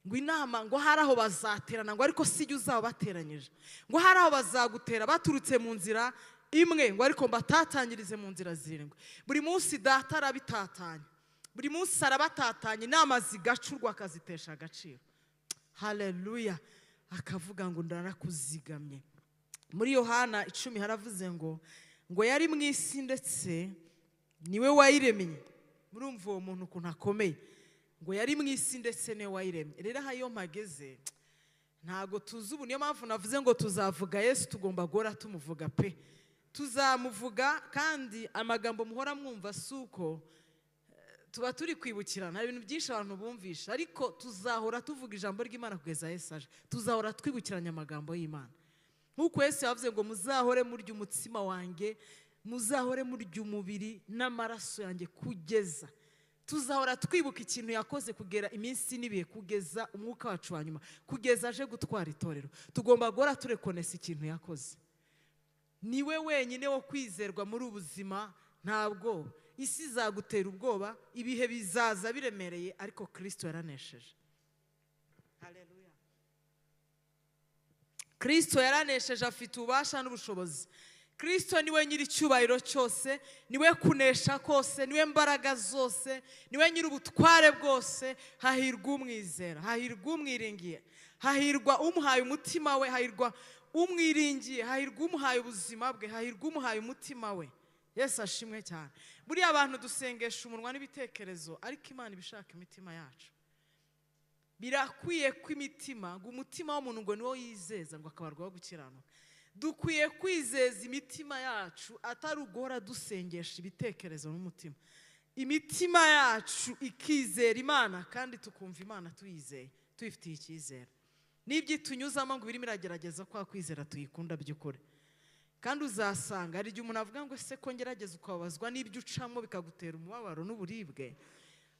ngo inama ngo hari aho bazaterana ngo ariko sijya uzaba bateranyije, ngo hari aho bazagutera baturutse mu nzira imwe ngo ariko mbatatanyirize mu nzira zirindwi. Buri munsi data arabitatanya, buri munsi arabatatanya, inama zigacurwa akazitesha agaciro. Haleluya. Akavuga ngo ndarakuzigamye. Muri Yohana 10 haravuze ngo yari mu isi ndetse niwe wayiremye. Murumva uwo muntu ukuntu akomeye, ngo yari mu isi ndetse niwe wayiremye. Rero aha iyo mpageze ntago tuzi ubu, niyo mpamvu navuze ngo tuzavuga Yesu, tugomba guhora tumuvuga pe, tuzamuvuga. Kandi amagambo muhora mwumva suko tuba turi kwibukirana, hari ibintu byinshi abantu bumvisha, ariko tuzahora tuvuga ijambo ry'Imana kugeza Yesu aje. Tuzahora twibukiranya amagambo y'Imana, nk'uko Yesu yavuze ngo muzahore murya umutsima wanjye, muzahore murya umubiri n'amaraso yanjye kugeza. Tuzahora twibuka ikintu yakoze kugera iminsi n'ibihe, kugeza umwuka wacu wa nyuma, kugeza aje gutwara itorero. Tugomba guhora turekonesa ikintu yakoze. Niwe wenyine wo kwizerwa muri ubuzima. Ntabwo isi izagutera ubwoba, ibihe bizaza biremereye, ariko Kristo yaranesheje. Haleluya. Kristo yaranesheje, afite ububasha n'ubushobozi. Kristo niwe nyiri cyubahiro cyose, niwe kunesha kose, niwe mbaraga zose, niwe nyiri ubutware bwose. Hahirwa umwizera, hahirwa umwiringiye, hahirwa umuhaye umutima we, hahirwa umwiringiye, hahirwa umuhaye ubuzima bwe, hahirwa umuhaye umutima we. Yesu ashimwe cyane. Buriya abantu dusengesha umunwa n'ibitekerezo, ariko Imana ibishaka imitima yacu. Birakwiye ko imitima, ngo umutima w'umuntu ngo niwo yizeza ngo akabarwaho gukiranuka. Dukwiye kwizeza imitima yacu, atari ugora dusengesha ibitekerezo n'umutima. Imitima yacu ikizera Imana, kandi tukumva Imana tuyizeye, tuyifitiye icyizere. N'ibyo tunyuzamo ngo birimo iragerageza kwa kwizera tuyikunda by'ukuri. Kandi uzasanga hari igihe umuntu avuga ngo se ko ngerageza ukababazwa n'ibyo ucamo bikagutera umubabaro n'uburibwe,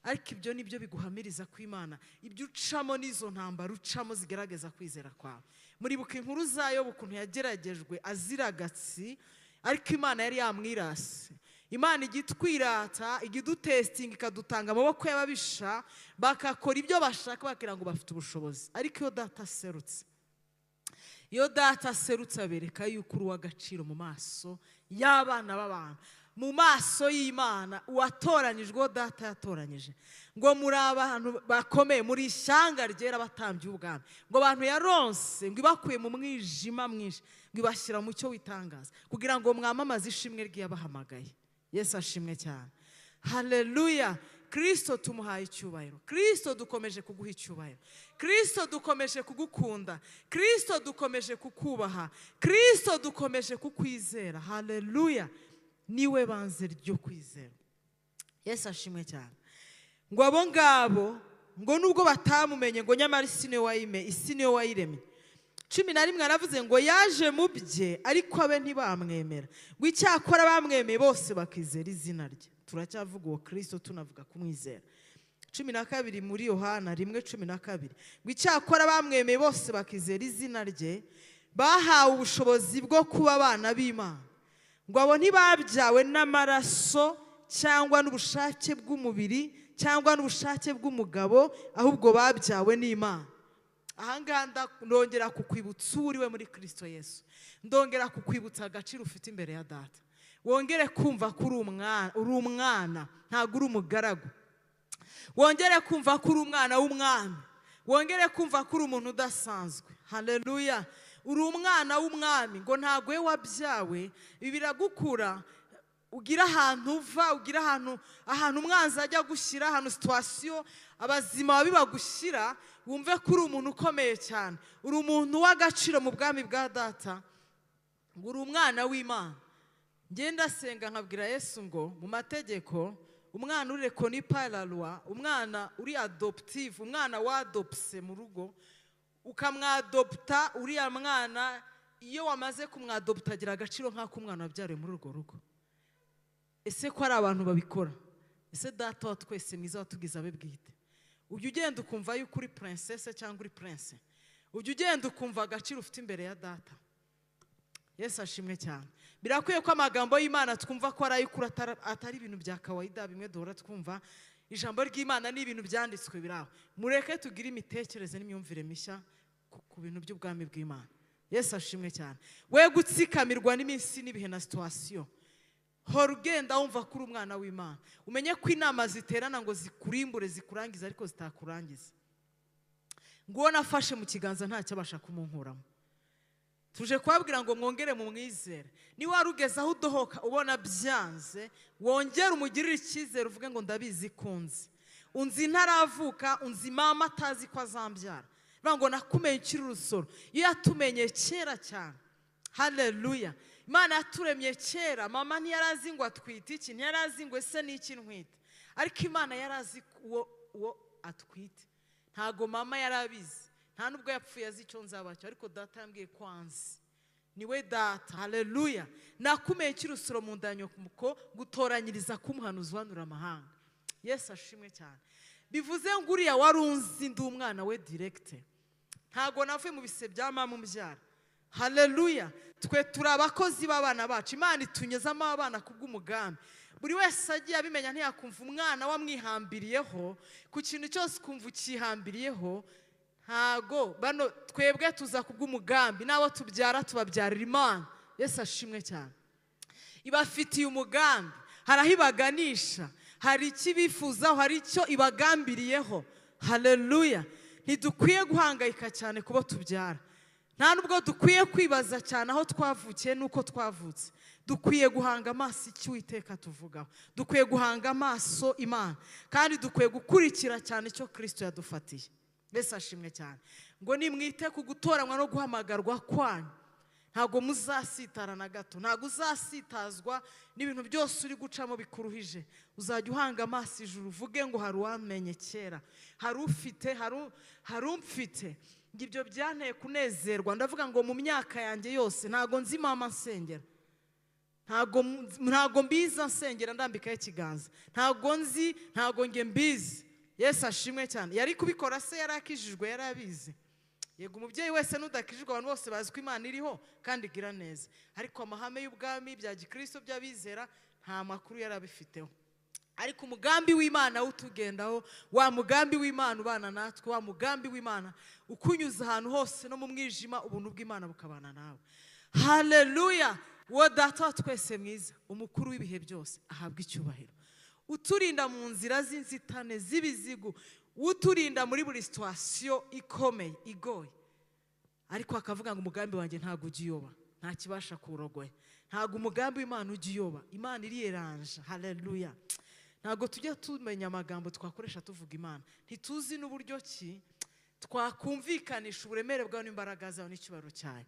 ariko ibyo nibyo biguhamiriza ku Imana. Ibyo ucamo n'izo ntambara ucamo zigerageza kwizera kwawe. Muribuka inkuru za Yobu ukuntu yageragejwe azira agatsi, ariko Imana yari yamwirase. Imana igitwirata, igidutestinga, ikadutanga amaboko y'ababisha, bakakora ibyo bashaka bakira ngo bafite ubushobozi. Ariko iyo data aserutse, iyo data aserutse abereka yuko uri uw'agaciro mu maso y'abana b'abantu, mu maso y'Imana. Uwatoranyijwe uwo data yatoranyije, ngo muri abantu bakomeye, muri ishyanga ryera batambye ubwami, ngo abantu yaronse, ngo ibakuye mu mwijima mwinshi, ngo ibashyira mu cyo witangaza, kugira ngo mwamamaze ishimwe ry'abahamagaye. Yesu ashimwe cyane. Haleluya. Kristo tumuhaye icyubahiro. Kristo dukomeje kuguha icyubahiro. Kristo dukomeje kugukunda. Kristo dukomeje kukubaha. Kristo dukomeje kukwizera. Haleluya. Niwe banze ryo kwizera. Yesu ashimwe cyane. Ngo abo ngabo, ngo nubwo batamumenye, ngo nyamara isi niwe wayiremye. 11 aravuze ngo yaje mu bye, ariko abe ntibamwemera. Ngo icyakora bamwemeye bose bakizera izina rye. Turacyavuga uwo Kristo, tunavuga kumwizera. 12 muri Yohana 1:12, ngo icyakora bamwemeye bose bakizera izina rye, bahawe ubushobozi bwo kuba abana b'Imana. Ngo abo ntibabyawe n'amaraso cyangwa n'ubushake bw'umubiri cyangwa n'ubushake bw'umugabo, ahubwo babyawe n'Imana. Ahangaha ndongera kukwibutsa uriwe muri Kristo Yesu. Ndongera kukwibutsa agaciro ufite imbere ya data. Wongere kumva ko uri umwana, ntabwo uri umugaragu. Wongere kumva ko uri umwana w'umwami. Wongere kumva ko uri umuntu udasanzwe. Haleluya. Uri umwana w'umwami, ngo ntabwo we wabyawe, biragukura ugira ahantu uva, ugira ahantu umwanzi ajya gushyira, ahantu situation abazima babibagushyira, wumve ko uri umuntu ukomeye cyane, uri umuntu w'agaciro mu bwami bwa data, ngo uri umwana w'Imana. Ngenda senga nkabwira Yesu ngo mu mategeko umwana uri reconnu par la loi, umwana uri adoptive, umwana wadopse mu rugo, ukamwadopta, uriya mwana iyo wamaze kumwadopta agira agaciro nk'ako umwana wabyariwe muri urwo rugo. Ese ko ari abantu babikora? Ese data wa twese mwiza watugize abe bwite, ujya ugenda ukumva yuko uri princesse cyangwa uri prince? Ujya ugenda ukumva agaciro ufite imbere ya data? Yesu ashimwe cyane. Birakwiye ko amagambo y'Imana twumva ko ari ay'ukuri, atari ibintu bya kawaida bimwe duhora twumva ijambo ry'Imana ni ibintu byanditswe biraho. Mureke tugire imitekerereze n'imyumvire mishya ku bintu by'ubwami bw'Imana. Yesu ashimwe cyane. We gutsikamirwa n'iminsi n'ibihe na situation. Hora ugenda wumva kuri umwana w'Imana. Umenye ko inama ziterana ngo zikurimbure zikurangiza ariko zitakurangiza. Ngo nafashe mu kiganza ntacyo abasha kumunkuramo. Tuje kwabwira ngo mwongere mu mwizere. Ni warugeza aho udohoka ubona byanze, wongere umugirire icyizere uvuge ngo ndabizi kunzi. Unzi ntaravuka, unzi mama atazi ko azambyara. Ngo nakumenye ukiri urusoro. Iyo yatumenye kera cyane. Haleluya. Imana yaturemye kera. Mama ntiyarazi ngo atwite iki, ntiyarazi ngo ese n'iki ntwite. Ariko Imana yarazi uwo atwite. Ntago mama yarabizi. Nta nubwo yapfuye azi icyo nzabacyo, ariko data yambwiye ko anzi. Niwe data. Haleluya. Nakumenye ukiri urusoro mu nda ya nyoko gutoranyiriza kumuhanuzi uhanura amahanga. Yesu ashimwe cyane. Bivuze ngo uriya wari unzi ndi umwana we direct. Ntago navuye mu bise bya mama umbyara. Haleluya. Twe turi abakozi b'abana bacu. Imana itunyezamo abana kubw'umugambi. Buri wese agiye abimenya ntiyakumva umwana wamwihambiriyeho ku kintu cyose kumva ukihambiriyeho. Ntago bano twebwe tuza kubw'umugambi, nabo tubyara tubabyarira Imana. Yesu ashimwe cyane. Ibafitiye umugambi, harahibaganisha, hari ikibifuzaho, hari icyo ibagambiriyeho. Haleluya. Ntidukwiye guhangayika cyane kubo tubyara. Nta nubwo dukwiye kwibaza cyane aho twavukiye nuko twavutse. Dukwiye guhanga amaso icyo Uwiteka tuvugaho. Dukwiye guhanga amaso Imana, kandi dukwiye gukurikira cyane icyo Kristo yadufatiye. Yesu ashimwe cyane. Ngo nimwite ku gutoranywa no guhamagarwa kwanyu, ntago muzasitara na gato. Ntago uzasitazwa n'ibintu byose uri gucamo bikuruhije. Uzajya uhanga amaso ijuru uvuge ngo hari uwamenye kera, hari ufite, hari umfite. Ngibyo byanteye kunezerwa. Ndavuga ngo mu myaka yanjye yose ntago nzi mama nsengera. Ntago mbiza nsengera ndambikaho ikiganza. Ntago nzi, ntago nge mbizi. Yesu ashimwe cyane. Yari kubikora se yarakijijwe, yarabizi. Yego umubyeyi wese n'udakijijwe abantu bose bazi ko Imana iriho kandi igira neza. Ariko amahame y'ubwami bya gikristo by'abizera nta makuru yarabifiteho. Ariko umugambi w'Imana utugendaho, wa mugambi w'Imana ubana natwe, wa mugambi w'Imana ukunyuza ahantu hose no mu mwijima, ubuntu bw'Imana bukabana nawe. Haleluya. Wo data twese mwiza, umukuru w'ibihe byose ahabwa icyubahiro. Uturinda mu nzira z'inzitane z'ibizigu, uturinda muri buri situation ikomeye igoye. Ariko akavuga ngo umugambi wanjye ntago ugiyoba, nta kibasha kurogoya. Ntago umugambi w'Imana ugiyoba. Imana irieranje. Haleluya. Ntago tujya tumenya amagambo twakoresha tuvuga Imana. Ntituzi n'uburyo ki twakumvikanisha uburemere bwawe n'imbaraga zawe n'ikibaro cyayo.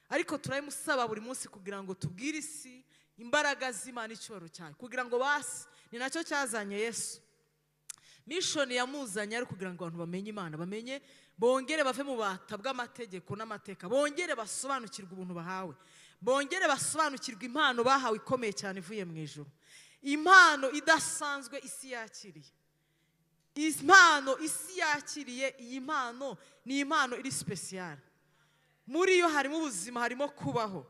Ariko turayimusaba buri munsi kugira ngo tubwire isi imbaraga z'Imana n'ikibaro cyayo, kugira ngo basi ni nacyo cyazanye Yesu. Mission yamuzanye ari kugira ngo abantu bamenye Imana, bamenye, bongere bave mu bata bw'amategeko n'amateka, bongere basobanukirwe ubuntu bahawe, bongere basobanukirwe impano bahawe ikomeye cyane ivuye mu ijuru. Impano idasanzwe isi yakiriye. Impano isi yakiriye, iyi mpano ni impano iri special. Muri yo harimo ubuzima, harimo kubaho.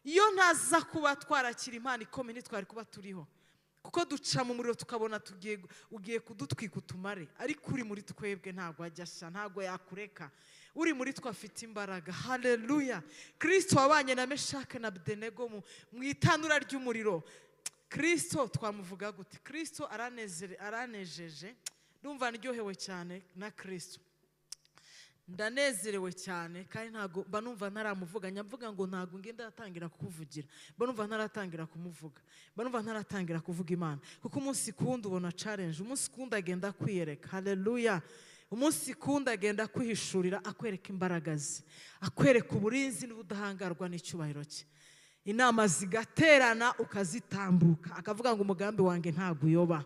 Iyo ntaza kuba twarakira impano ikomeye ntitwari kuba turiho. Kuko duca mu muriro tukabona ugiye kudutwika utumare. Ariko uri muri twebwe ntago ajyashya, ntago yakureka. Uri muri twe afite imbaraga. Haleluya. Kristo wabanye na Meshake na Abdenego mu itanura ry'umuriro. Kristo twamuvuga gute? Kristo aranejeje. Ndumva ndyohewe cyane na Kristo. Ndanezerewe cyane kandi ntago banumva ntaramuvuga. Nyamvuga ngo ntago ngenda atangira kukuvugira. Banumva ntaratangira kumuvuga. Banumva ntaratangira kuvuga Imana. Kuko umunsi kundi ubona challenge, umunsi kundi agenda kwiyereka. Haleluya. Umunsi kundi agenda kwihishurira, akwereka imbaraga ze, akwereka uburinzi n'ubudahangarwa n'icyubahiro cye. Inama zigaterana ukazitambuka, akavuga ngo umugambi wanjye ntago uyoba.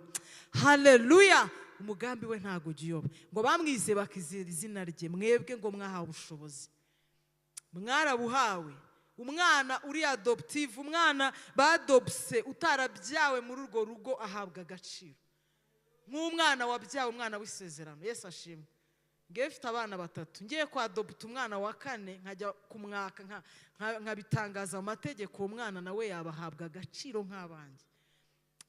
Haleluya. Umugambi we ntago ugiyoba. Ngo bamwize bakizera izina rye, mwebwe ngo mwahawe ubushobozi. Mwarabuhawe. Umwana uri adoptive, umwana badopse utarabyawe muri urwo rugo ahabwa agaciro. Nk'umwana wabyawe, umwana w'isezerano. Yesu ashimwe. Ngiye mfite abana batatu. Ngiye kwa adopta umwana wa kane, nkajya kumwaka nkabitangaza mu mategeko, umwana nawe yabahabwa agaciro nk'abandi.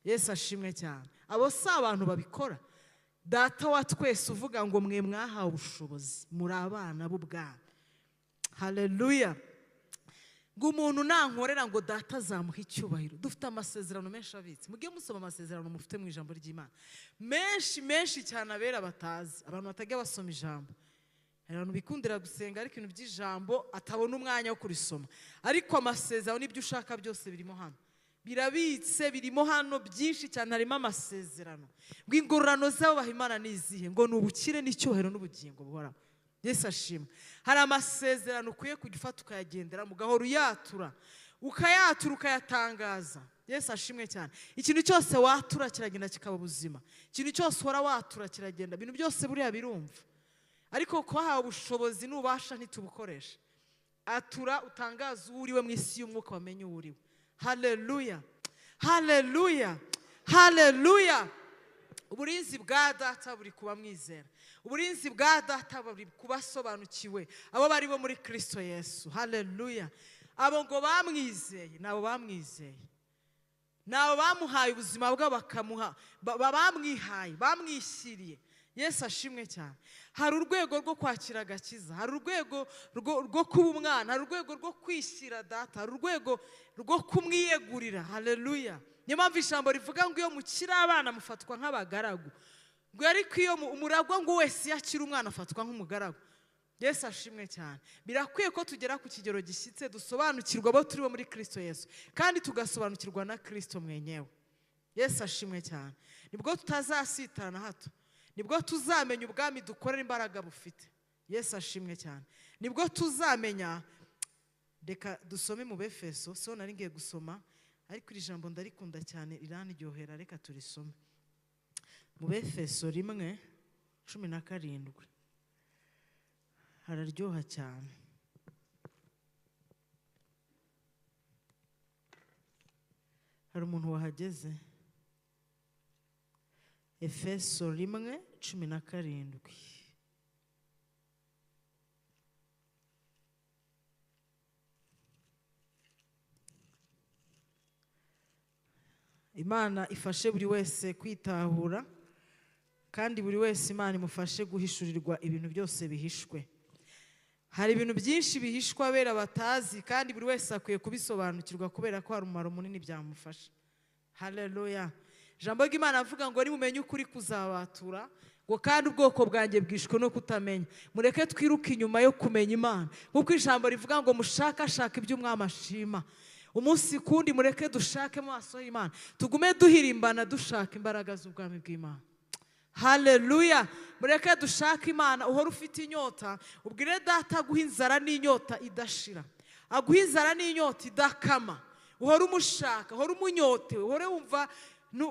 Yesu ashimwe cyane. Abo si abantu babikora. data wa twese uvuga ngo mwe mwahawe ubushobozi muri abana b'ubwami. Haleluya. ngo umuntu nankorera ngo data azamuha icyubahiro. Dufite amasezerano menshi abitse. Mugiye musoma amasezerano mufite mu ijambo ry'Imana menshi cyane abera batazi, abantu batajya basoma ijambo. Abantu bikundira gusenga ariko ibintu by'ijambo atabona umwanya wo kurisoma, ariko amasezerano n'ibyo ushaka byose birimo hano, birabitse birimo hano byinshi cyane. Harimo amasezerano ngo ingororano zabo bahimana n'izihe, ngo n'ubukire n'icyubahiro n'ubugingo buhoraho. Yesu ashimwe. Hari amasezerano ukwiye kujya ufata ukayagendera mu gahoro uyatura, ukayatura ukayatangaza. Yesu ashimwe cyane. Ikintu cyose watura kiragenda kikaba ubuzima, ikintu cyose uhora watura kiragenda. Ibintu byose buriya birumva, ariko ko hawe ubushobozi n'ubasha ntitubukoresha. Atura utangaza uwo uriwe mu isi y'umwuka, wamenye uwo uriwe. Haleluya, haleluya, haleluya. Uburinzi bwa data buri kuba mwizera, uburinzi bwa data buri kubasobanukiwe abo bari bo muri Kristo Yesu. Haleluya. Abo ngo bamwizeye, nabo bamwizeye, nabo bamuhaye ubuzima bwabo, bakamuha bamwihaye, bamwishyiriye. Yesu ashimwe cyane. Hari urwego rwo kwakira agakiza, hari urwego rwo kuba umwana, hari urwego rwo kwishyira data, hari urwego rwo kumwiyegurira. Haleluya. Niyo mpamvu ijambo rivuga ngo iyo mukiri abana mufatwa nk'abagaragu, ngo ariko iyo umuragwa ngo wese yakira umwana afatwa nk'umugaragu. Yesu ashimwe cyane. Birakwiye ko tugera ku kigero gishyitse dusobanukirwa abo turi bo muri Kristo Yesu, kandi tugasobanukirwa na Kristo mwenyewe. Yesu ashimwe cyane. Nibwo tutazasitana na hato, nibwo tuzamenya ubwami dukorera imbaraga bufite. Yesu ashimwe cyane. Nibwo tuzamenya. Reka dusome mu Befeso, so nari ngiye gusoma ariko iri jambo ndarikunda cyane riraniryohera, reka turisome. Mu Befeso 1:17 hararyoha cyane. Hari umuntu wahageze? Efeso 1:17. Imana ifashe buri wese kwitahura, kandi buri wese Imana imufashe guhishurirwa ibintu byose bihishwe. Hari ibintu byinshi bihishwa abera batazi, kandi buri wese akwiye kubisobanukirwa kubera ko hari umumaro munini byamufasha. Haleluya. Ijambo ry'Imana avuga ngo nimumenye ukuri kuzabatura, ngo kandi ubwoko bwanjye bwishwe no kutamenya. Mureke twiruke inyuma yo kumenya Imana, kuko ijambo rivuga ngo mushakashaka ibyo umwami ashima. Umunsi kundi mureke dushake mu maso y'Imana, tugume duhirimbana dushaka imbaraga z'ubwami bw'Imana. Haleluya. Mureke dushake Imana. Uhora ufite inyota, ubwire data aguha inzara n'inyota idashira, aguha inzara n'inyota idakama. Uhora umushaka, uhora umunyotewe, uhore wumva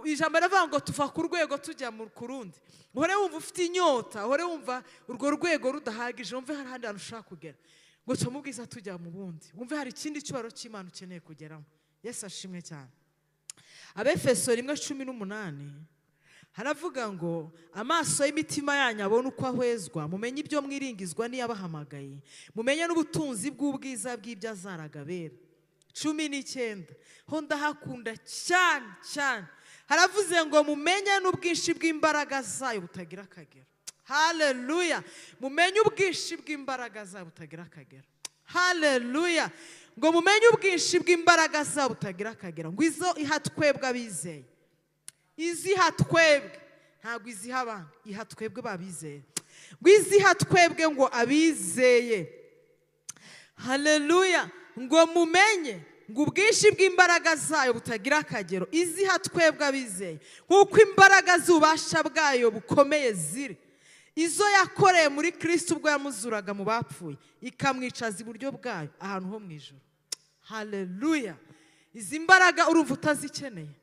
ijambo rivuga ngo tuva ku rwego tujya ku rundi. Uhore wumva ufite inyota, uhore wumva urwo rwego rudahagije, wumve hari ahandi hantu ushaka kugera, ngo tumubwiza tujya mu bundi, wumve hari ikindi cyubahiro cy'Imana ukeneye kugeramo. Yesu ashimwe cyane. Abefeso 1:18 haravuga ngo amaso y'imitima yanyu abone uko ahwezwa, mumenye ibyo mwiringizwa n'iyabahamagaye, mumenye n'ubutunzi bw'ubwiza bw'ibyo azaraga abera. 19 ho ndahakunda cyane cyane. Haravuze ngo mumenye n'ubwinshi bw'imbaraga zayo butagira akagero. Haleluya. Mumenye ubwinshi bw'imbaraga zayo butagira akagero. Haleluya. Ngo mumenye ubwinshi bw'imbaraga zayo butagira akagero, ngo izo ihatwebwe abizeye. Izi hatwebwe, ntabwo izi habana, ihatwebwe babizeye. Ngo izi hatwebwe ngo abizeye. Haleluya. Ngo mumenye ngo ubwinshi bw'imbaraga zayo butagira akagero, izi hatwebwe abizeye, kuko imbaraga z'ububasha bwayo bukomeye ziri izo yakoreye muri Kristo ubwo yamuzuraga mu bapfuye, ikamwicaza iburyo bwayo ahantu ho mu ijuru. Haleluya. Izi mbaraga urumva utazikeneye.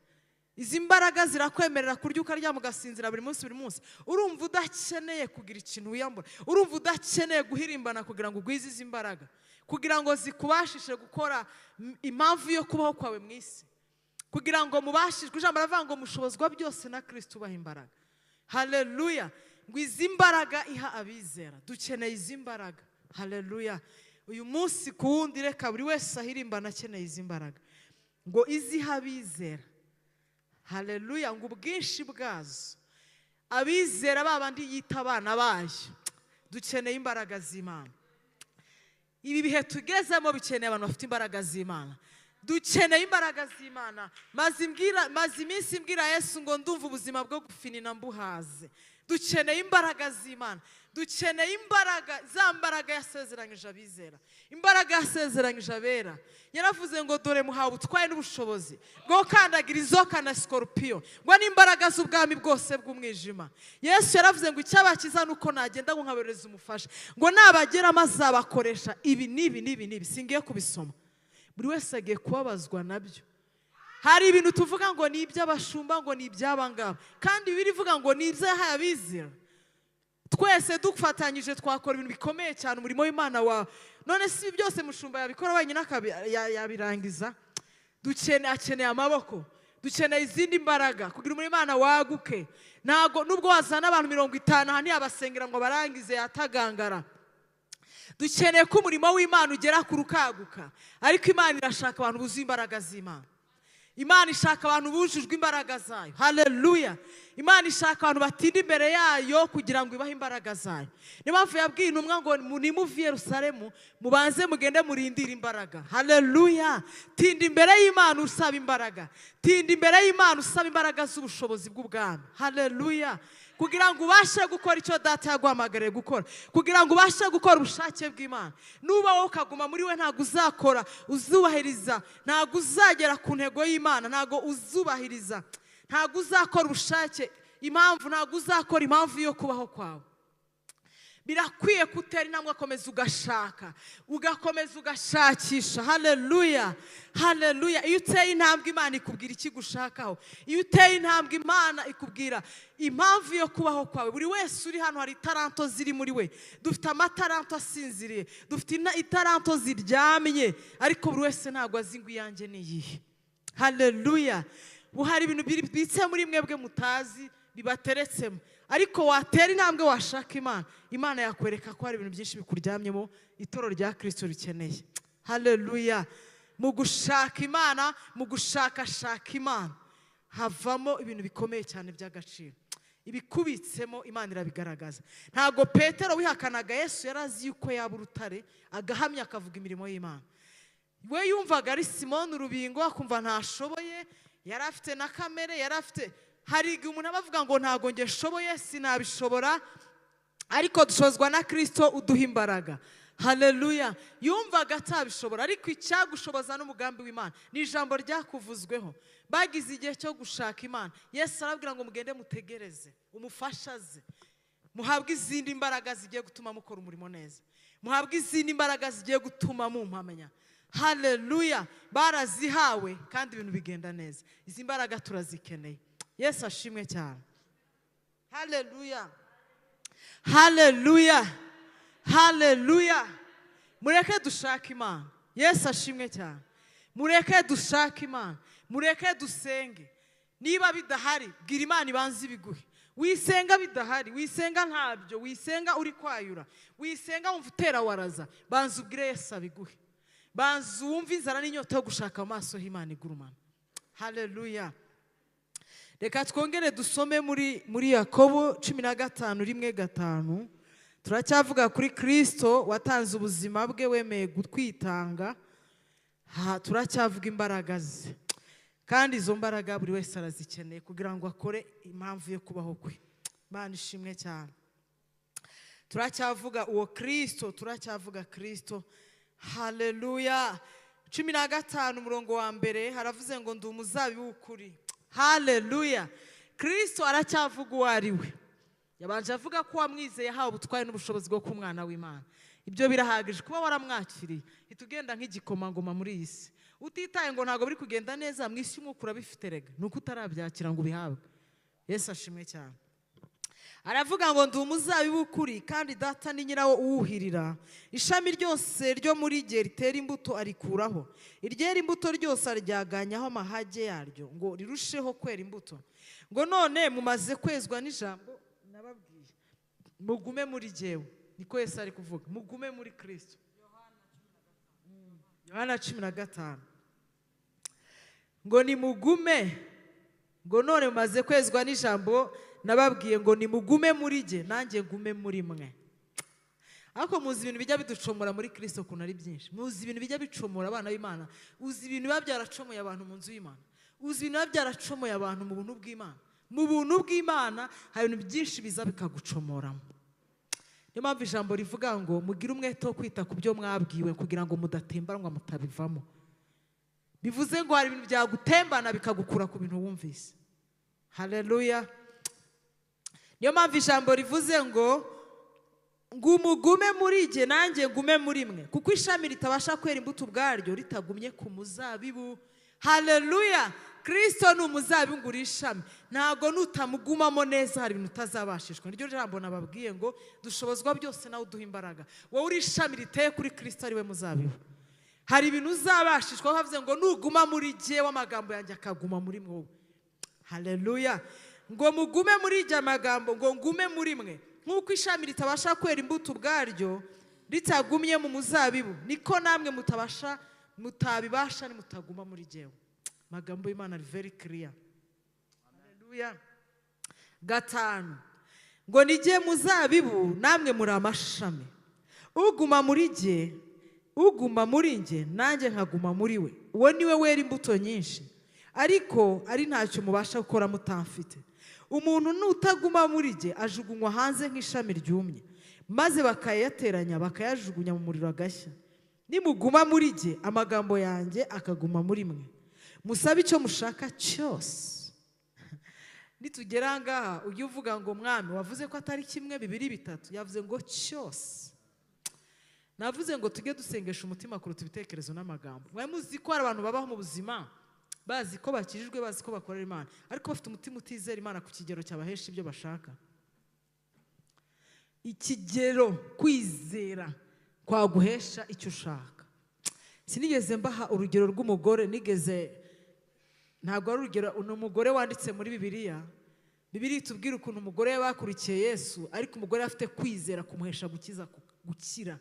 Izi mbaraga zirakwemerera kurya ukaryama ugasinzira buri munsi. Urumva udakeneye kugira ikintu wiyambura, urumva udakeneye guhirimbana kugira ngo ugwize izi mbaraga, kugira ngo zikubashishe gukora impamvu yo kubaho kwawe mu isi, kugira ngo mubashishwe. Ijambo rivuga ngo mushobozwa byose na Kristo ubaha imbaraga. Haleluya. Ngo izi mbaraga iha abizera, dukeneye izi mbaraga. Haleluya. Uyu munsi ku wundi reka buri wese ahirimbana akeneye izi mbaraga, ngo iziha abizera. Haleluya. Ngo ubwinshi bwazo abizera babandi yita abana bayo dukeneye imbaraga z'Imana. Ibi bihe tugezemo bikeneye abantu bafite imbaraga z'Imana. Dukeneye imbaraga z'Imana. Maze iminsi mbwira Yesu ngo ndumva ubuzima bwo gufinina mbuhaze. Dukeneye imbaraga z'Imana. Dukeneye imbaraga, za mbaraga yasezeranyije abizera, imbaraga yasezeranyije abera. Yaravuze ngo dore muhawe ubutware n'ubushobozi bwo kandagira inzoka na sikorupiyo, ngo n'imbaraga z'ubwami bwose bw'umwijima. Yesu yaravuze ngo icyabakiza nuko nagenda ngo nkabereza umufasha, ngo nabagera mazabakoresha ibi n'ibi. Singiye kubisoma, buri wese agiye kubabazwa nabyo. Hari ibintu tuvuga ngo ni iby'abashumba, ngo ni iby'abangaba, kandi birivuga ngo ni iby'ahaye abizera. Twese dufatanyije twakora ibintu bikomeye cyane umurimo w'Imana wawe. None si byose mushumba yabikora wenyine yabirangiza? Akeneye amaboko, dukeneye izindi mbaraga kugira umurimo w'Imana waguke. Nubwo wazana abantu 50 aha ntiyabasengera ngo barangize yatagangara. Dukeneye ko umurimo w'Imana ugera ku rukaguka, ariko Imana irashaka abantu buzuye imbaraga z'Imana. Imana ishaka abantu bujujwe imbaraga zayo. Haleluya. Imana ishaka abantu batinda imbere yayo kugira ngo ibahe imbaraga zayo. Niyo mpamvu yabwiye intumwa ngo nimuve i Yerusalemu mubanze mugende murindire imbaraga. Haleluya. Tinda imbere y'Imana usaba imbaraga. Tinda imbere y'Imana usaba imbaraga z'ubushobozi bw'ubwami. Haleluya. Kugira ngo ubashe gukora icyo data yaguhamagariye gukora, kugira ngo ubashe gukora ubushake bw'Imana. Nuba wowe ukaguma muri we ntabwo uzakora, uzubahiriza, ntabwo uzagera ku ntego y'Imana, ntabwo uzubahiriza, ntabwo uzakora ubushake, ntabwo uzakora impamvu yo kubaho kwawe. Birakwiye kutera intambwe ugakomeza ugashaka, ugakomeza ugashakisha. Haleluya. Haleluya. Iyo uteye intambwe Imana ikubwira ikigushakaho. Iyo uteye intambwe Imana ikubwira impamvu yo kubaho kwawe. Buri wese uri hano hari taranto ziri muri we. Dufite amataranto asinziriye, dufite itaranto ziryamye, ariko buri wese ntabwo azi ngo iyanjye ni iyihe. Haleluya. Hari ibintu bibitse muri mwebwe mutazi bibateretsemo, ariko watera intambwe washaka Imana, Imana yakwereka ko hari ibintu byinshi bikuryamyemo itoro rya Kristo rikeneye. Haleluya. Mu gushaka Imana, mu gushakashaka Imana havamo ibintu bikomeye cyane by'agaciro. Ibikubitsemo Imana irabigaragaza. Ntago Petero wihakanaga Yesu yarazi yuko yaba urutare agahamya akavuga imirimo y'Imana. We yumvaga ari Simoni urubingo akumva ntashoboye, yari afite na kamere, yari afite. Hari igihe umuntu abavuga ngo ntago nge shoboye, sinabishobora, ariko dushozwa na Kristo uduha imbaraga. Haleluya. Yumvaga atabishobora, ariko icyagushoboza n'umugambi w'Imana ni ijambo ryakuvuzweho. Bagize igihe cyo gushaka Imana, Yesu arabwira ngo mugende mutegereze umufasha ze, muhabwe izindi imbaraga zigiye gutuma mukora umurimo neza, muhabwe izindi imbaraga zigiye gutuma mumpamenya. Haleluya. Barazihawe kandi ibintu bigenda neza. Izi mbaraga turazikeneye. Yesu ashimwe cyane. Haleluya. Haleluya. Haleluya. Mureke dushake Imana. Yesu ashimwe cyane. Mureke dushake Imana, mureke dusenge. Niba bidahari bwira Imana ibanze ibiguhe. Wisenga bidahari, wisenga ntabyo, wisenga uri kwayura, wisenga wumva utera waraza, banza ubwire Yesu abiguhe. Banza wumva inzara n'inyota yo gushaka amaso y'Imana igurumana. Haleluya. Reka twongere dusome muri Yakobo 15:1-5. Turacyavuga kuri Kristo watanze ubuzima bwe wemeye gutwitanga. Turacyavuga imbaraga ze, kandi izo mbaraga buri wese arazikeneye kugira ngo akore impamvu yo kubaho kwe. Imana ishimwe cyane. Turacyavuga uwo Kristo, turacyavuga Kristo. Haleluya. 15:1 haravuze ngo ndi umuzabibu w'ukuri. Haleluya. Kristo aracyavuga uwo ari we. Yabanje avuga ko wamwizeye yahawe ubutware n'ubushobozi bwo kuba umwana w'Imana. Ibyo birahagije kuba waramwakiriye. Itugenda nk'igikomangoma muri iyi si. Utitaye ngo ntago biri kugenda neza, mwisi umukura bifite rega, nuko utarabyakira ngo bihabwe. Yesu ashimwe cyane. Aravuga ngo ndi umuzabibu w'ukuri kandi data ni nyirawo uwuhirira. Ishami ryose ryo muri rye ritera imbuto arikuraho, iryera imbuto ryose aryaganyaho amahage yaryo ngo rirusheho kwera imbuto. Ngo none mumaze kwezwa n'ijambo nababwiye, mugume muri jyewe. Niko Yesu ari kuvuga, mugume muri Kristo. Yohana 15. Ngo ni mugume, ngo none mumaze kwezwa n'ijambo nababwiye ngo nimugume muri jye nanjye ngume muri mwe. Ariko muzi ibintu bijya biducomora muri Kristo kuntu ari byinshi. Muzi ibintu bijya bicomora abana b'Imana. Uzi ibintu biba byaracomoye abantu mu nzu y'Imana. Uzi ibintu biba byaracomoye abantu mu buntu bw'Imana. Mu buntu bw'Imana hari ibintu byinshi biza bikagucomoramo. Niyo mpamvu ijambo rivuga ngo mugire umwete wo kwita ku byo mwabwiwe kugira ngo mudatembanwa mutabivamo. Bivuze ngo hari ibintu byagutembana bikagukura ku bintu wumvise. Haleluya. Niyo mpamvu ijambo rivuze ngo umugume muri jye nanjye ngume muri mwe, kuko ishami ritabasha kwera imbuto ubwaryo ritagumye ku muzabibu. Haleluya. Kristo ni umuzabibu ngo uri ishami, ntabwo nutamugumamo neza hari ibintu utazabashishwa. Niryo jambo nababwiye ngo dushobozwa byose nawe uduha imbaraga. Wowe uri ishami riteye kuri Kristo ari we muzabibu, hari ibintu uzabashishwa. Havuze ngo nuguma muri jye w'amagambo yanjye akaguma muri mwe. Haleluya. Ngo mugume muri jye amagambo ngo ngume muri mwe. Nk'uko ishami ritabasha kwera imbuto ubwaryo ritagumye mu muzabibu, niko namwe mutabibasha nimutaguma muri jyewe. Magambo y'Imana ari very clear. Haleluya. 5 ngo ni jye muzabibu namwe muri amashami, uguma muri jye uguma muri jye nanjye nkaguma muri we, uwo niwe wera imbuto nyinshi, ariko ari ntacyo mubasha gukora mutamfite. Umuntu nutaguma muri jye ajugunywa hanze nk'ishami ryumye, maze bakayateranya bakayajugunya mu muriro agashya. Nimuguma muri jye amagambo yanjye akaguma muri mwe, musabe icyo mushaka cyose. Nitugera ngaha ujye uvuga ngo mwami wavuze ko atari kimwe 2 3, yavuze ngo cyose. Navuze ngo tujye dusengesha umutima kuruta ibitekerezo n'amagambo. Mwe muzi ko hari abantu babaho mu buzima bazi ko bakijijwe, bazi ko bakorera Imana, ariko bafite umutima utizera Imana ku kigero cyabahesha ibyo bashaka. Ikigero kwizera kwaguhesha icyo ushaka. Sinigeze mbaha urugero rw'umugore, ntabwo ari urugero, umugore wanditse muri Bibiliya. Bibiliya itubwira ukuntu umugore yakurikiye Yesu, ariko umugore afite kwizera kumuhesha gukira.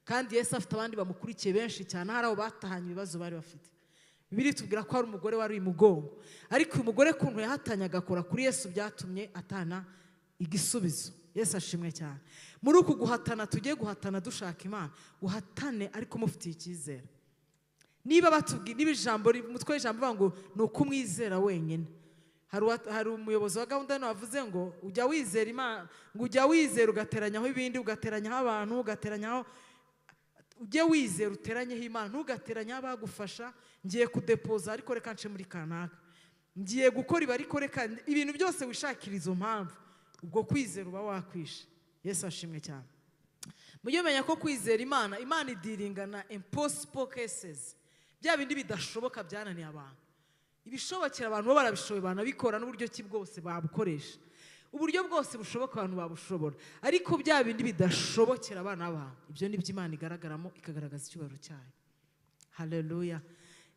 Kandi Yesu afite abandi bamukurikiye benshi cyane, hari abo batahanye ibibazo bari bafite. Bibiliya itubwira ko hari umugore wari imugongo, ariko uyu mugore kuntu yahatanye agakora kuri Yesu byatumye atana igisubizo. Yesu ashimwe cyane. Muri uku guhatana tugiye guhatana dushaka Imana, uhatane ariko mufitiye icyizere. Niba batubwira n'ibijambo mutwe ijambo ngo ni ukumwizera wenyine. Hari umuyobozi wa gahunda hano wavuze ngo ujya wizera Imana, ngo ujya wizera ugateranyaho ibindi, ugateranyaho abantu, ugateranyaho, ujye wizera uteranyeho Imana, ntugateranyaho abagufasha. Ngiye kudepoza ariko reka nce muri kanaka, ngiye gukora ibi ariko reka, ibintu byose wishakira izo mpamvu, ubwo kwizera uba wakwishe. Yesu ashimwe cyane. Mujye menya ko kwizera Imana idiringana impossible cases, bya bindi bidashoboka byananiye abantu. Ibishobokera abantu bo barabishoboye, banabikora n'uburyo ki bwose babukoresha. Uburyo bwose bushoboka abantu babushobora, ariko bya bindi bidashobokera abana b'abantu, ibyo ni by'Imana igaragaramo, ikagaragaza icyubahiro cyayo. Haleluya.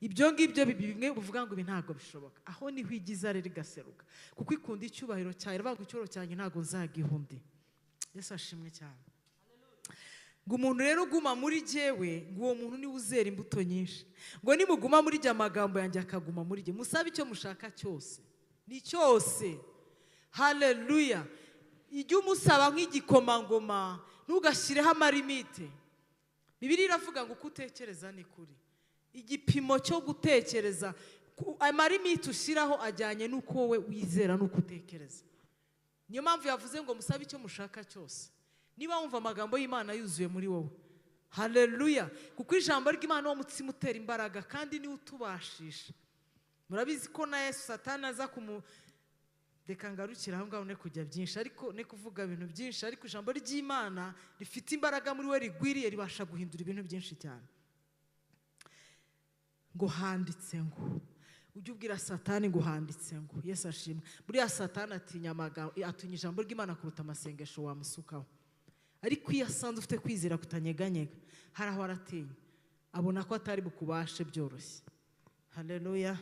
Ibyo ngibyo bimwe uvuga ngo ibi ntabwo bishoboka, aho niho igiza rero igaseruka, kuko ikunda icyubahiro cyayo. Iravuga ngo icyubahiro cyanjye ntabwo nzagiha undi. Yesu ashimwe cyane. Ngo umuntu rero uguma muri jyewe, ngo uwo muntu niwe uzera imbuto nyinshi. Ngo nimuguma muri jye amagambo yanjye akaguma muri jye, musabe icyo mushaka cyose. Ni cyose. Haleluya. Ijye umusaba nk'igikomangoma, ntugashyireho amarimite. Bibiliya iravuga ngo uko utekereza ni kuri. Igipimo cyo gutekereza, amarimite ushyiraho ajyanye n'uko wowe wizera n'uko utekereza. Niyo mpamvu yavuze ngo musabe icyo mushaka cyose. Niba wumva amagambo y'Imana yuzuye muri wowe, haleluya, kuko ijambo ry'Imana wo mutsima utera imbaraga kandi niwe utubashisha. Murabizi ko na Yesu Satani aza reka ngarukira aho ngaho ne kujya byinshi, ariko ne kuvuga ibintu byinshi, ariko ijambo ry'Imana rifite imbaraga muri we, rigwiriye, ribasha guhindura ibintu byinshi cyane. Ngo handitse ngo, ujye ubwira Satani ngo handitse ngo. Yesu ashimwe. Buriya Satani atinya ijambo ry'Imana kuruta amasengesho wamusukaho, ariko iyo asanze ufite kwizera kutanyeganyega, hari aho aratinya, abona ko atari bukubashe byoroshye. Haleluya.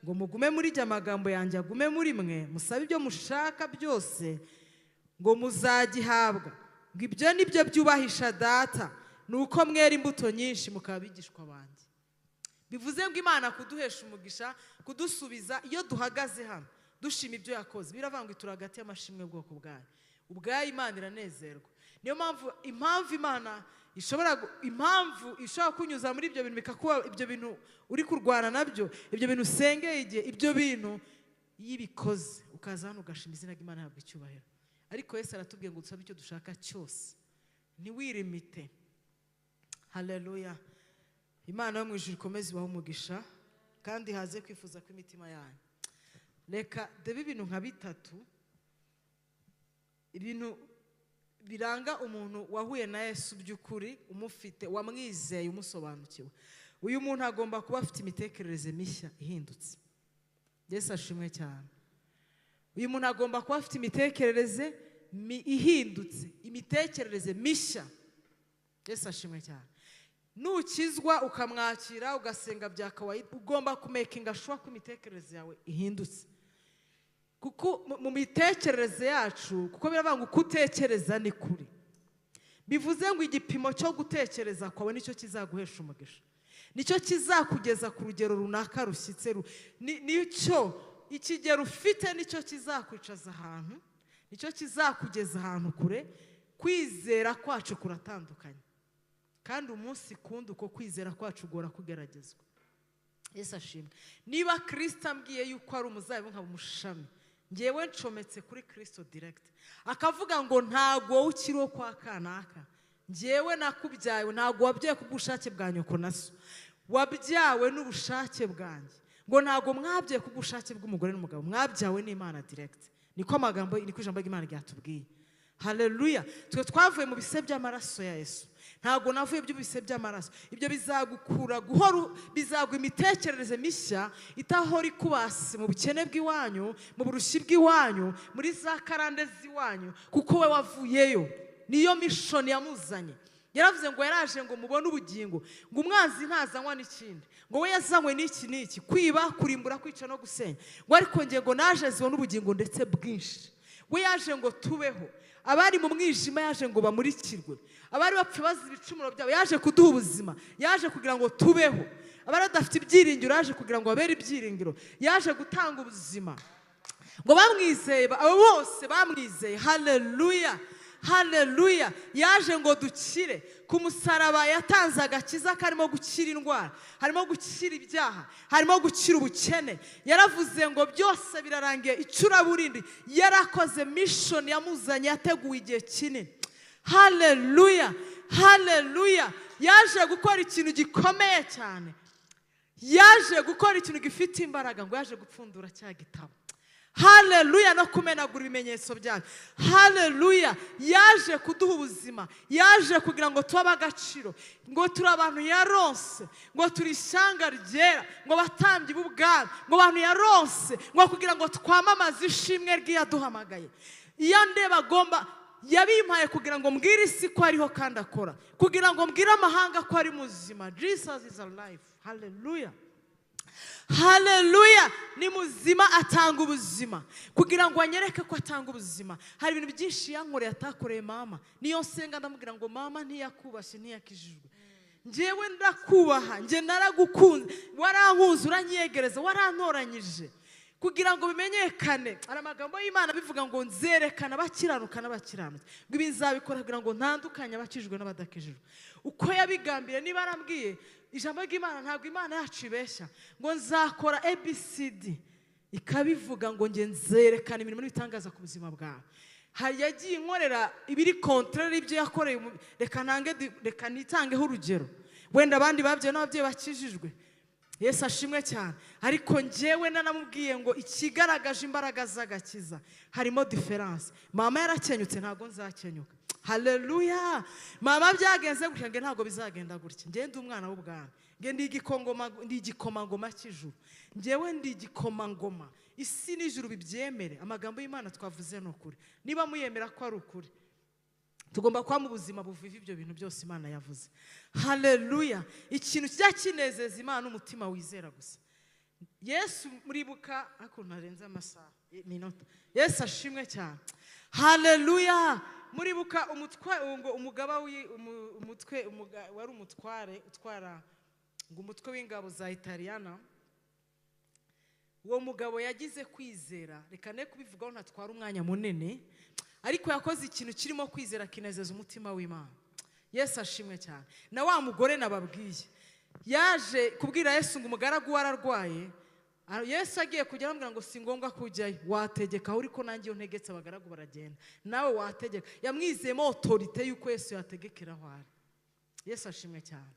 Ngo mugume muri jye amagambo yanjye agume muri mwe, musabe ibyo mushaka byose ngo muzagihabwa. Ngo ibyo nibyo byubahisha Data, nuko mwera imbuto nyinshi mukaba bigishwa banjye. Bivuze ngo Imana kuduhesha umugisha, kudusubiza iyo duhagaze hano, dushima ibyo yakoze. Biravanga itura hagati y'amashimwe bwoko bwayo. Ubwayo Imana iranezerwa. Niyo impamvu Imana impamvu ishobora kunyuza muri ibyo bintu bikakuba ibyo bintu uri kurwana nabyo, ibyo bintu usengeye igihe, ibyo bintu yibikoze ukaza hano ugashima izina ry'Imana habwa icyubahiro. Ariko Yesu aratubwiye ngo dusabe icyo dushaka cyose, ntiwirimite. Haleluya. Imana yo mu ijuru ikomeze ibahe umugisha kandi haze kwifuza kw'imitima yanyu. Reka debe ibintu nka bitatu, ibintu biranga umuntu wahuye na Yesu by'ukuri, umufite, wamwizeye, umusobanukiwe. Uyu muntu agomba kuba afite imitekerereze mishya ihindutse. Yesu ashimwe cyane. Uyu muntu agomba kuba afite imitekerereze ihindutse, imitekerereze mishya. Yesu ashimwe cyane. Nukizwa ukamwakira ugasenga bya kawaida, ugomba kumekinga sure ko imitekerereze yawe ihindutse. Kuko mu mitekerereze yacu, kuko biravanga uko utekereza ni kuri. Bivuze ngo igipimo cyo gutekereza kwawe nicyo kizaguhesha umugisha, nicyo kizakugeza ku rugero runaka rushyitse. Nicyo ikigero ufite nicyo kizakwicaza ahantu, nicyo kizakugeza ahantu kure. Kwizera kwacu kuratandukanye, kandi umunsi kundi uko kwizera kwacu gora kugeragezwa. Yesu ashimwe. Niba Kristo ambwiye yuko ari umuzabibu nkaba umushami, ngewe ncometse kuri Kristo direct, akavuga ngo ntago wowe ukiriho kwa kanaka, ngewe nakubyawe, ntago wabyawe kubw'ubushake bwa nyoko na so, wabyawe n'ubushake bwanjye. Ngo ntago mwabyawe kubw'ubushake bw'umugore n'umugabo, mwabyawe n'Imana direct. Niko amagambo, niko ijambo ry'Imana ryatubwiye. Haleluya. Twe twavuye mu bise by'amaraso ya Yesu, ntago navuye by'ubise by'amaraso. Ibyo bizagukura guhora, bizagwa imitekerereze mishya itahora ikubase mu bukene bw'iwanyu, mu burushyi bw'iwanyu, muri za karande z'iwanyu, kuko we wavuyeyo. Niyo mission yamuzanye. Yaravuze ngo yaraje ngo mubone ubugingo, ngo umwanzi ntazanywa n'ikindi, ngo we yazanywe n'iki kwiba, kurimbura, kwica no gusenya. Ngo ariko ngiye ngo naje zibone ubugingo ndetse bwinshi. We yaje ngo tubeho. Abari mu mwijima yaje ngo bamurikirwe. Abari bapfa bazi ibicumuro byabo yaje kuduha ubuzima. Yaje kugira ngo tubeho. Abari badafite ibyiringiro yaje kugira ngo babere ibyiringiro. Yaje gutanga ubuzima. Ngo bamwizeye, abo bose bamwizeye. Haleluya. Haleluya. Yaje ngo dukire. Ku musaraba yatanze agakiza karimo gukira indwara, harimo gukira ibyaha, harimo gukira ubukene. Yaravuze ngo byose birarangiye, icuraburindi. Yarakoze mission yamuzanye, yateguye igihe kinini. Haleluya. Haleluya. Yaje gukora ikintu gikomeye cyane. Yaje gukora ikintu gifite imbaraga, ngo yaje gupfundura cya gitabo. Haleluya. No kumenagura ibimenyetso byayo. Haleluya. Yaje kuduha ubuzima, yaje kugira ngo tuba agaciro, ngo turi abantu yaronse, ngo turi ishyanga ryera, ngo batambye b'ubwami, ngo abantu yaronse, ngo kugira ngo twamamaze ishimwe ry'iyaduhamagaye. Iyo ndeba agomba yabimpaye kugira ngo mbwire isi ko ariho kandi akora, kugira ngo mbwire amahanga ko ari muzima. Jesus is alive. Haleluya. Haleluya. Ni muzima, atanga ubuzima, kugira ngo anyereke ko atanga ubuzima. Hari ibintu byinshi yankoreye atakoreye mama. Niyo nsenga ndamubwira ngo mama ntiyakubashye, ntiyakijijwe. Njewe ndakubaha, nje naragukunze, warankuze, uranyegereza, warantoranyije kugira ngo bimenyekane. Ari amagambo y'Imana bivuga ngo nzerekana abakiranuka n'abakiranutsi, ngo ibi nzabikora kugira ngo ntandukanye abakijijwe n'abadakijijwe. Uko yabigambiriye. Niba arambwiye ijambo ry'Imana, ntabwo Imana yacu ibeshya, ngo nzakora ABCD, ikabivuga ngo nge nzerekana imirimo n'ibitangaza ku buzima bwawe. Yagiye inkorera ibiri contraire ibyo yakoreye. Reka nitangeho urugero, wenda abandi babyeyi n'ababyeyi bakijijwe. Yesu ashimwe cyane. Ariko njyewe nanamubwiye ngo ikigaragaje imbaraga z'agakiza harimo difference. Mama yarakenyutse, ntago nzakenyuka. Haleluya. Mama byagenze gutya, nge ntago bizagenda gutya. Nge ndi umwana w'ubwami, nge ndi igikomangoma cy'ijuru. Ngewe ndi igikomangoma, isi n'ijuru bibyemere. Amagambo y'Imana twavuze no kuri. Niba muyemera ko ari ukuri, tugomba kwa mu buzima buviva ibyo bintu byose Imana yavuze. Haleluya. Ikintu kijya kinezeza Imana umutima wizera gusa. Yesu muribuka akuntu arenze amasaha minota. Yesu ashimwe cyane. Haleluya. Muribuka umugaba umutwe wari umutware utwara ngo umutwe w'ingabo za Italiyana. uwo mugabo yagize kwizera, reka ne kubivugaho ntatwara umwanya munini, ariko yakoze ikintu kirimo kwizera kinezeza umutima w'Imana. Yesu ashimwe cyane. Na wa mugore nababwiye yaje kubwira Yesu ngo umugaragu wararwaye, Yesu agiye kujya amubwira ngo si ngombwa kujyayo, wategeka uri ko nanjye ntegetse abagaragu baragenda, nawe wategeka. Yamwizeyemo autorite yuko Yesu yategekera aho ari. Yesu ashimwe cyane.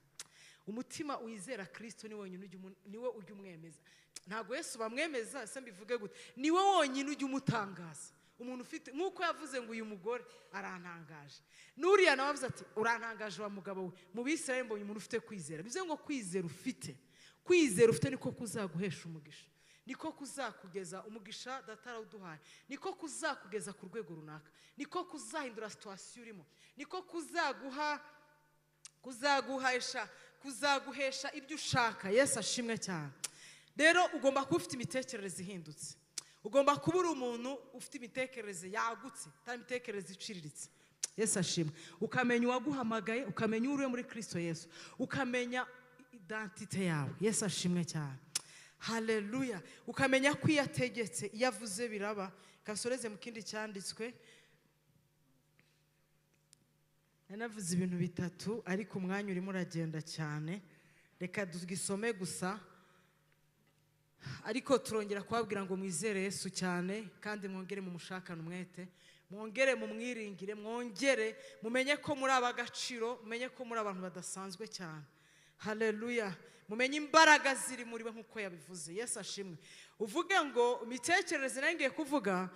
Umutima wizera Kristo ni wonyine niwe ujya umwemeza. Ntabwo Yesu bamwemeza se mbivuge gute, niwe wonyine ujya umutangaza. Umuntu ufite nkuko yavuze ngo uyu mugore arantangaje, n'uriya nawe avuze ati urantangaje wa mugabo we, mu Bisirayeli mbonye umuntu ufite kwizera. Bivuze ngo kwizera ufite niko kuzaguhesha umugisha, niko kuzakugeza umugisha datarawuduhaye, niko kuzakugeza ku rwego runaka, niko kuzahindura situation urimo, niko kuzaguhesha ibyo ushaka. Yesu ashimwe cyane. Rero ugomba kuba ufite imitekerereze ihindutse, ugomba kuba uri umuntu ufite imitekerereze yagutse, atari imitekerereze iciriritse. Yesu ashimwe. Ukamenya uwaguhamagaye, ukamenya uriwe muri Kristo Yesu, ukamenya identite yawe. Yesu ashimwe cyane. Haleluya. Ukamenya ko iyo ategetse, iyo avuze biraba. Kasoreze mu kindi cyanditswe, navuze ibintu bitatu ariko umwanya urimo uragenda cyane, reka tugisome gusa, ariko turongera kubabwira ngo mwizere Yesu cyane, kandi mwongere mu mushakana umwete, mwongere mu mwiringire, mwongere mumenye ko muri abagaciro, mumenye ko muri abantu badasanzwe cyane. Haleluya. Mumenye imbaraga ziri muri we nkuko yabivuze. Yesu ashimwe. Uvuge ngo imitekerereze nangiye kuvuga,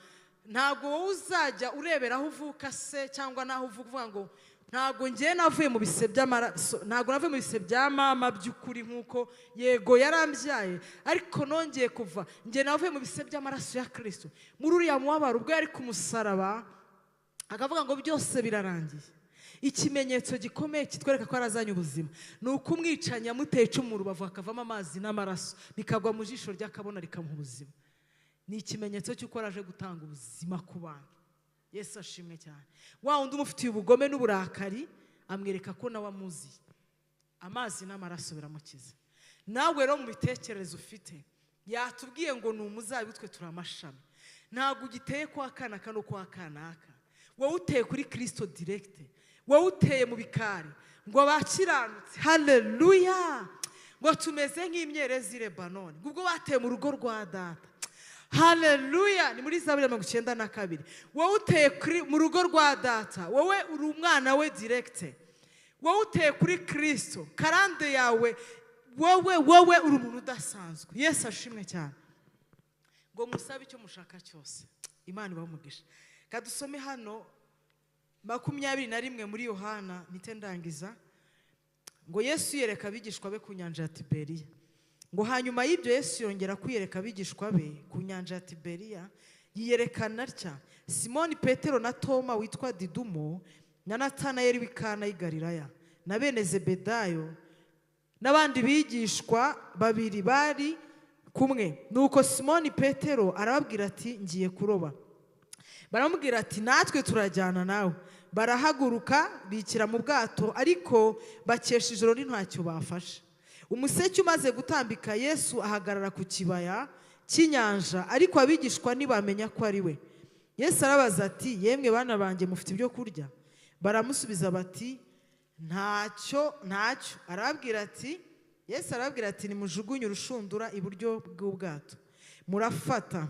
ntabwo wowe uzajya urebera aho uvuka se cyangwa naho uvuga ngo ntabwo ngiye navuye mu bise by'amaraso, ntabwo navuye mu bise bya mama by'ukuri nkuko yego yarambyaye, ariko nongeye kuva ngiye navuye mu bise by'amaraso ya Kristo. Muri uriya mubabaro ubwo yari ku musaraba akavuga ngo byose birarangiye, ikimenyetso gikomeye kitwereka ko arazanye ubuzima ni uko umwicanyi yamuteye icumu mu rubavu hakavamo amazi n'amaraso bikagwa mu jisho ry'akabona rikamuha ubuzima. Ni ikimenyetso cy'uko araje gutanga ubuzima ku bantu. Yesu ashimwe cyane. Wa wundi umufitiye ubugome n'uburakari amwereka ko nawe amuzi, amazi n'amaraso biramukiza. Nawe rero mu bitekerezo ufite, yatubwiye ngo ni umuzabibu, twe turi amashami. Ntabwo ugiteye kwa kanaka no kwa kanaka, wowe uteye kuri Kristo direct, wowe uteye mu bikari ngo abakiranutse. Haleluya. Ngo tumeze nk'imyerezi Lebanoni, ubwo bateye mu rugo rwa data. Haleluya. Ni muri Zaburi 92. Wowe uteye mu rugo rwa data, wowe uri umwana we direct, wowe uteye kuri Kristo, karande yawe, wowe uri umuntu udasanzwe. Yesu ashimwe cyane. Ngo musabe icyo mushaka cyose, Imana ibamugisha. Kadusome hano 21 muri Yohana mpite ndangiza. Ngo Yesu yereka abigishwa be ku nyanja ya Tiberiya. Ngo hanyuma y'ibyo Yesu yongera kwiyereka abigishwa be ku nyanja ya Tiberiya, yiyerekana atya Simoni Petero na Toma witwa Didumo na Natanayeli w'i Kana y'i Galilaya na bene Zebedayo n'abandi bigishwa babiri bari kumwe. Nuko Simoni Petero arababwira ati ngiye kuroba. Baramubwira ati natwe turajyana nawe. Barahaguruka bikira mu bwato, ariko bakesha ijoro ntacyo bafashe. Umuseke umaze gutambika, Yesu ahagarara ku kibaya cy'inyanja, ariko abigishwa ntibamenya ko ari we. Yesu arabaza ati yemwe bana banjye mufite ibyo kurya? Baramusubiza bati ntacyo. Arababwira ati, Yesu arababwira ati nimujugunye urushundura iburyo bw'ubwato murafata.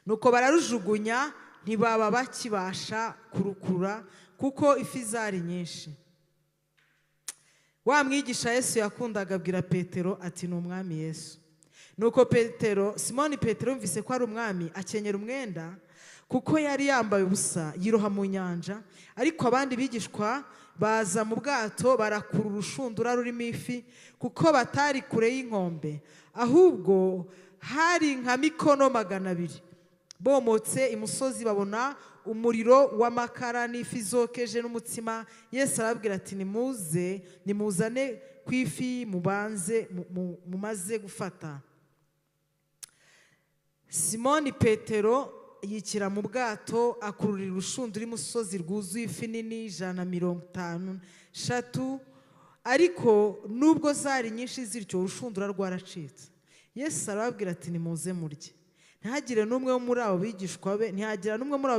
Nuko bararujugunya, ntibaba bakibasha kurukura kuko ifi zari nyinshi. Wa mwigisha Yesu yakundaga abwira Petero ati ni umwami Yesu. Nuko Simoni Petero yumvise ko ari umwami, akenyera umwenda kuko yari yambaye ubusa, yiroha mu nyanja. Ariko abandi bigishwa baza mu bwato barakura urushundura rurimo ifi, kuko batari kure y'inkombe, ahubwo hari nka mikono 200. Bomotse imusozi babona umuriro w'amakara n'ifi zokeje n'umutsima. Yesu arababwira ati nimuzane ku ifi mumaze gufata. Simoni Petero yikira mu bwato akururira urushundura imusozi rwuzuye ifi nini 153, ariko nubwo zari nyinshi zityo urushundura rwaracitse. Yesu arababwira ati nimuze murye. Ntihagire n'umwe muri abo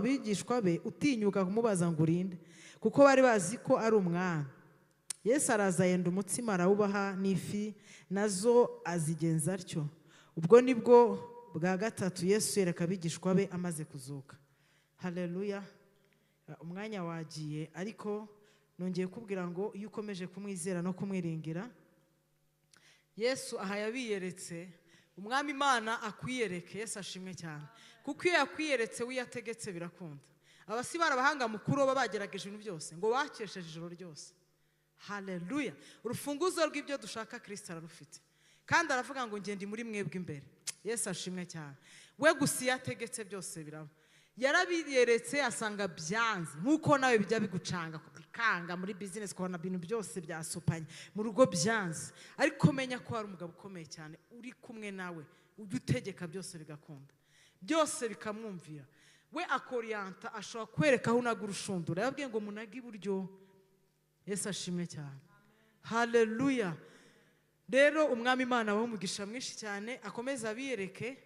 bigishwa be utinyuka kumubaza ngo urinde, kuko bari bazi ko ari umwami. Yesu araza yenda umutsima arawubaha n'ifi nazo azigenza atyo. Ubwo nibwo bwa gatatu Yesu yereka abigishwa be amaze kuzuka. Haleluya. Umwanya wagiye, ariko nongeye kubwira ngo iyo ukomeje kumwizera no kumwiringira, Yesu aha yabiyeretse. Umwami Imana akwiyereke. Yesu ashimwe cyane, kuko iyo yakwiyeretse wiyategetse birakunda. Abasi barabahanga mukuru baba bagerageje ibintu byose ngo bakesheje ijoro ryose. Haleluya. Urufunguzo rw'ibyo dushaka Kristo ararufite, kandi aravuga ngo ngende muri mwebwe imbere. Yesu ashimwe cyane. We gusa yategetse byose biraba. Yarabiyeretse asanga byanze, nkuko nawe bijya bigucanga kubikanga muri business, kubona ibintu byose byasopanye mu rugo byanze, ariko menya ko hari umugabo ukomeye cyane uri kumwe nawe, ujya utegeka byose bigakunda, byose bikamwumvira. We akorienta, ashobora kwereka aho unaga urushundura. Yababwiye ngo munage iburyo. Yesu ashimwe cyane. Haleluya. Rero umwami Imana abaho umugisha mwinshi cyane, akomeza abiyereke.